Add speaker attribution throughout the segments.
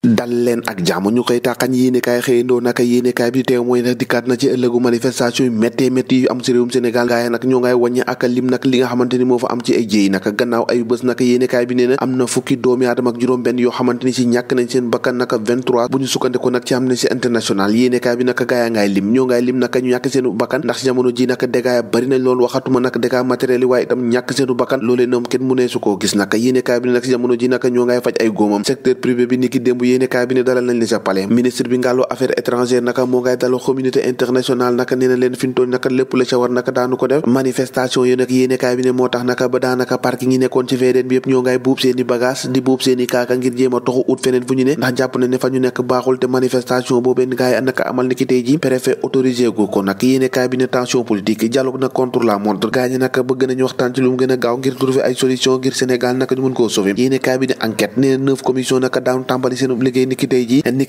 Speaker 1: dal leen ak jàmm ñu koy tàqañ yéenekaay xëyandoo naka yéenekaay bi teew mooy nag dikkaat na ci ëllëgu manifestation yu méttee métti yu am ci réewum Sénégal gaay nag ñoo ngay wàññi ak lim nag li nga xamante ni moo fa am ci ay jéey naka gannaaw ay bés naka yéenekaay bi nee na am na fukki doomi aadama ak juróom-benn yoo xamante ni si ñàkk nañ seen bakkan naka 23 bu ñu sukkandiko nag ci Amnesty International yéenekaay bi naka gaay ngaay lim ñoo ngay lim naka ñu ñàkk seenu bakkan ndax si jamono ji naka dégâts bari nañ loolu waxatuma nag dégâts matériels yi waaye itam ñàkk seenu bakkan loolee ñoom kenn mu ne su koo gis naka yéenekaay bi ne nag si jamono ji naka ñoo ngay faj ay góomam secteur privé bi niki démb yéenekaay bi ne dalal nañ li sa palais ministre bi ngàllu affaires étrangères naka moo ngay daloo communauté internationale naka nee na leen fintoon naka lépp la ca war naka daanu ko def manifestation yi nag yéenekaay bi ne moo tax naka ba daanaka parking yi nekkoon ci VDN bi yëpp ñoo ngay buub seeni bagage di buub seeni kaaka ngir jéem a toxu ut feneen fu ñu ne ndax jàpp na ne fa ñu nekk baaxul te manifestation boobee gaay naka amal niki tey ji préfet autorisé gu ko nag yéenekaay bi ne tension politique dialogue nag contre la montre gaay ñi naka bëgg nañu waxtaan ci lu mu gën a gaaw ngir trouver ay solution ngir Sénégal naka ñu mën koo sauver yéenekaay bi ne enquête nee na 9 commission naka daan tàmbali seen liggéey niki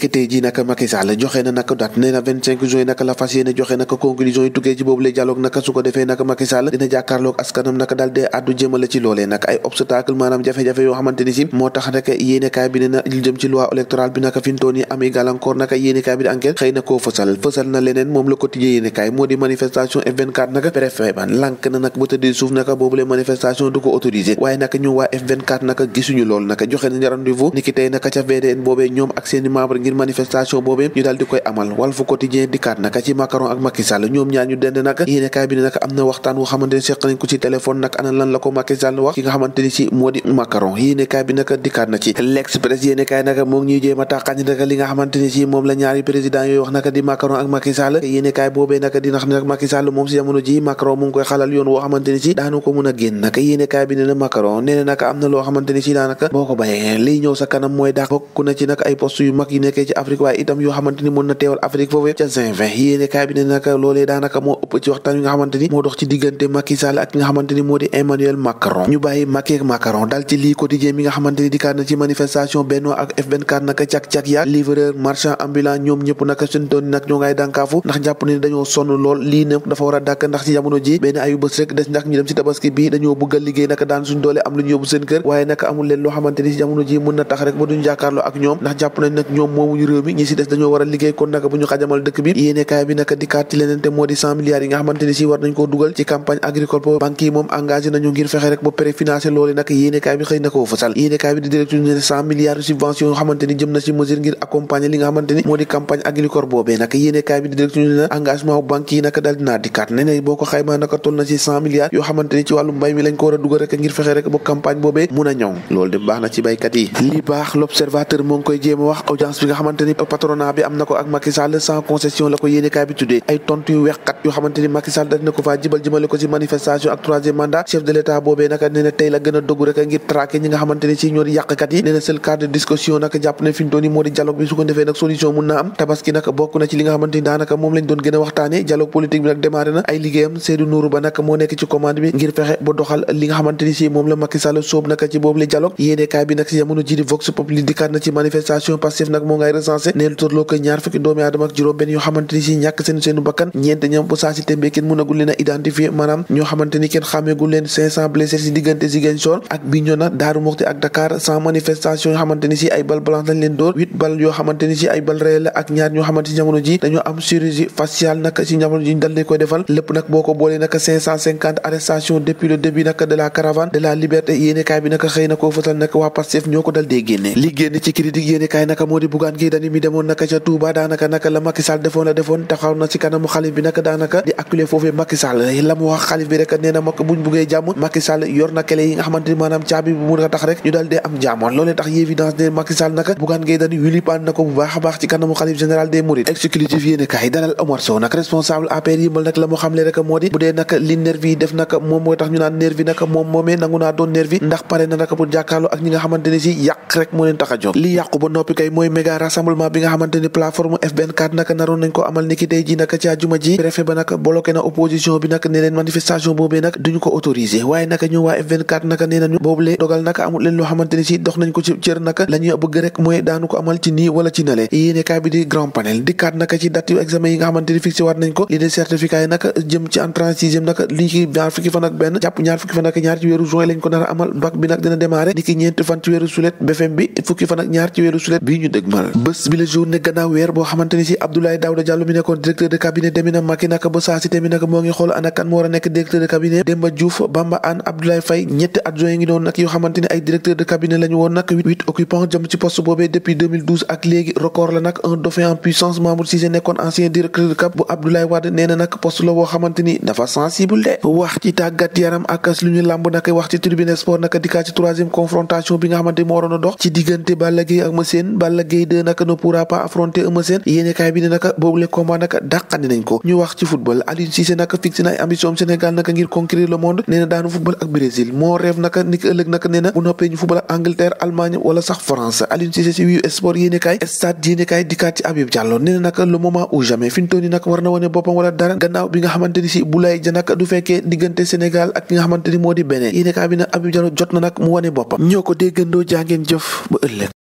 Speaker 1: tey ji naka Macky Sall joxe na naka date nee na 25 juin naka la fas yéene joxe naka conclusion yi tukkee ci boobu le dialogue naka su ko defee naka Macky Sall dina jàkkaarloog askanam naka daal dee addu jëmale ci loolee naka ay obstacle maanaam jafe-jafe yoo xamante ni si moo tax rek yéenekaay bi ne na lu jëm ci loi électorale bi naka fintoon yi amee gàllankoor naka yéenekaay bi di enquête xëy na koo fësal na leneen moom la quotidien yéenekaay moo di manifestation F24 naka préfet ban lànk na nag ba tëddee suuf naka boobu le manifestation du ko autorisé waaye naka ñu waa F24 naka gisuñu loolu naka joxe nañ rendez-vous niki tey naka ca VDN boobee ñoom ak seeni membre ngir manifestation boobee ñu daal di koy amal Walf Quotidien dikkaat naka ci Macron ak Macky Sall ñoom ñaar ñu dend naka yéenekaay bi ne naka am na waxtaan woo xamante ni seq nañ ko ci téléphone nag ana lan la ko Macky Sall wax ki nga xamante ni si moo di Macron yéenekaay bi naka dikkaat na ci L'Express yéenekaay naka moo ngi ñuy jéem a tàqañ naka li nga xamante ni si moom la ñaari président yooyu wax naka di Macron ak Macky Sall yéenekaay boobee naka di nax nag Macky Sall moom si jamono ji Macron mu ngi koy xalal yoon woo xamante ni si daanu ko mën a génn naka yéenekaay bi ne na Macron nee na naka am na loo xamante ni si daanaka boo ko bàyyee liy ñëw sa kanam mooy daax bokk na ci nag ay poste yu mag yi nekkee ci Afrique waaye itam yoo xamante ni mën na teewal Afrique foofu ca G20 yéenekaay bi ne naka loolee daanaka moo ëpp ci waxtaan wi nga xamante ni moo dox ci diggante Macky Sall ak ki nga xamante ni moo di Emmanuel Macron ñu bàyyi Macky ak Macron dal ci lii quotidien mi nga xamante ni dikkaat na ci manifestation Benno ak F24 naka cak-cak yaak livreur marchand ambulant ñoom ñëpp naka suñ doon nag ñoo ngay dànkaafu ndax jàpp ne dañoo sonn lool lii nag dafa war a dàkk ndax ci jamono ji benn ayu bés rek des ndax ñu dem ci tabaski bi dañoo bëgg a liggéey naka daan suñ doole am lu ñu yóbbu seen kër waaye naka amul leen loo xamante ni ci jamono ji mën na tax rek ba duñ jàkkaarloo ak ñoom ndax jàpp nañ nag ñoom moomuñu réew mi ñi si des dañoo war a liggéey kon naka bu ñu xajamal dëkk bi yéenekaay bi naka dikkaat ci leneen te moo di 100 milliards yi nga xamante ni si war nañ koo dugal ci campagne agricole boobu banque yi moom engagé nañu ngir fexe rek ba préfinancé loolu naka yéenekaay bi xëy na koo fësal yéenekaay bi di direction ne 100 milliards subvention yoo xamante ni jëm na ci mesure ngir accompagner li nga xamante ni moo di campagne agricole boobee naka yéenekaay bi di direction ne engagement banque yi naka daal dinaa dikkaat ne ne boo ko xaymaa naka toll na ci 100 milliards yoo xamante ni ci wàllu mbay mi lañ ko war a dugal rek ngir fexe rek ba campagne boobee mun a ñoŋ loolu de baax na ci baykat yi li baax l'observateur moo ngi koy jéem a wax audience bi nga xamante ni patronat bi am na ko ak Macky Sall sans concession la ko yéenekaay bi tuddee ay tontu yu weexkat yoo xamante ni Macky Sall dina ko faa jibal jëmale ko ci manifestation ak troisième mandat chef de l'état boobee naka nee na tey la gën a dogg rek ngir traquer ñi nga xamante ni si ñoo di yàqkat yi nee na seul cadre de discussion naka jàpp ne fi mu toll nii moo di dialogue bi su ko defee nag solution mun naa am tabaski nag bokk na ci li nga xamante ni daanaka moom lañ doon gën a waxtaane dialogue politique bi nag démarré na ay liggéeyam Seydou Nourou Ba nag moo nekk ci commande bi ngir fexe ba doxal li nga xamante ni si moom la Macky Sall sóob naka ci boobu le dialogue yéenekaay bi nag si jamono ji di Vox Populi dikkaat na ci manifestation Pastef nag moo ngay recensé nee lu tolloo ko ñaar fukki doomi aadama ak juróom benn yoo xamante ni si ñàkk seenu bakkan ñeent ñoom bu saa si tembe kenn mënagul leen a identifier maanaam ñoo xamante ni kenn xàmmeegul leen 500 blessés si diggante Ziguinchor ak Bignona Daaru Muxti ak Dakar sans manifestation yoo xamante ni si ay bal blanche lañ leen dóor 8 bal yoo xamante ni si ay bal réel la ak ñaar ñoo xamante si jamono ji dañoo am chirurgie faciale nag si jamono ji ñu dal leen koy defal lépp nag boo ko boolee nag 550 arrestations depuis le début nag de la caravane de la liberté yéenekaay bi nag xëy na koo fësal nag waa Pastef ñoo ko dal dee génne li génn ci critique yéenekaay nag moo di Bougane Gueye Dany mi demoon nag ca Touba daanaka nag la Macky Sall defoon taxaw na ci kanamu xalif bi nag daanaka di acculé foofee Macky Sall la mu wax xalif bi rek nee na mak buñ buggee jàmm Macky Sall yor na kele yi nga xamante ni maanaam caabi bu mun a tax rek ñu daal dee am jàmm loolee tax évidence ne Macky Sall nag Bougane Gueye Dany wilipaan na ko bu baax a baax ci kanamu xalif général des Mourides exclusif yéenekaay dalal Omar Sow nag responsable APR yimbal nag la mu xamle rek moo di bu dee nag li nervi yi def nag moom mooy tax ñu naan nervi nag moom moomee nangu naa doon nervi ndax pare na nag pour jàkkaarloo ak ñi nga xamante ni si yàq rek moo leen tax a jóg li yàqu ba noppi kay mooy méga rassemblement bi nga xamante ni plateforme F24 nag naroon nañ ko amal niki tey ji nag ci àjjuma ji préfet ba nag bloqué na opposition bi nag ne leen manifestation boobee nag duñu ko autorisé waaye nag ñoom waa F24 nag nee nañu boobule dogal nag amul leen loo xamante ni si dox nañ ko ci cër nag la ñuy bëgg rek mooy daanu ko amal ci nii wala ci nale yéenekaay bi di grand panel dikkaat nag ci date yu examen yi nga xamante ni fixé waat nañ ko li de certificat yi nag jëm ci entrée en sixième nag lii ki ñaar fukki fan ak benn jàpp ñaar fukki fan ak ñaar ci weeru juin lañ ko nar a amal bac bi nag dina démarrer niki ñeenti fan ci weeru sulet BFEM bi fukki fan ak ñaar ci weeru sulet bii ñu dëgmal. bés bi la journée gannaaw weer boo xamante ni si Abdoulaye Daouda Diallo mi nekkoon directeur de cabinet Demina Macky nag ba saa si tamit nag moo ngi xool ana kan moo war a nekk directeur de cabinet Demba Diouf Bamba Anne Abdoulaye Faye ñetti adjoint yi ngi noonu nag yoo xamante ni ay directeur de cabinet lañu woon nag 8 occupants jëm ci poste boobee depuis 2012 ak léegi record la nag un dauphin en puissance Mamour Cissé nekkoon ancien directeur de cabinet bu Abdoulaye Wade nee na nag poste la boo xamante ni dafa sensible de. wax ci tàggat yaram ak lu ñu làmb nag wax ci tribune sport nag dikkaat ci troisième confrontation bi nga xamante moo waroon a dox ci diggante Balla Gaye ak Eumeu Sène. Balla Gaye 2 nag ne pourra pas affronter Eumeu Sène yéenekaay bi ne nag boobule combat nag dàqandi nañ ko. ñu wax ci football Aliou Cissé nag fixé na ay ambition Sénégal nag ngir conquérir le monde nee na daanu football ak Brésil moo rêve nag ni ki ëllëg nag nee na bu noppee ñu football ak Angleterre Allemagne wala sax France. Aliou Cissé ci wiu sport yéenekaay stade yéenekaay dikkaat ci Habib Diallo nee na nag le moment ou jamais fi mu toll nii nag war na wane boppam wala dara gannaaw bi nga xamante ni si Boulaye Dia nag du fekkee diggante Sénégal ak ki nga xamante ni moo di Bénin yéenekaay bi nag Habib Diallo jot na nag mu wane boppam ñoo ko déggandoo jàngeen jëf ba ëllëg.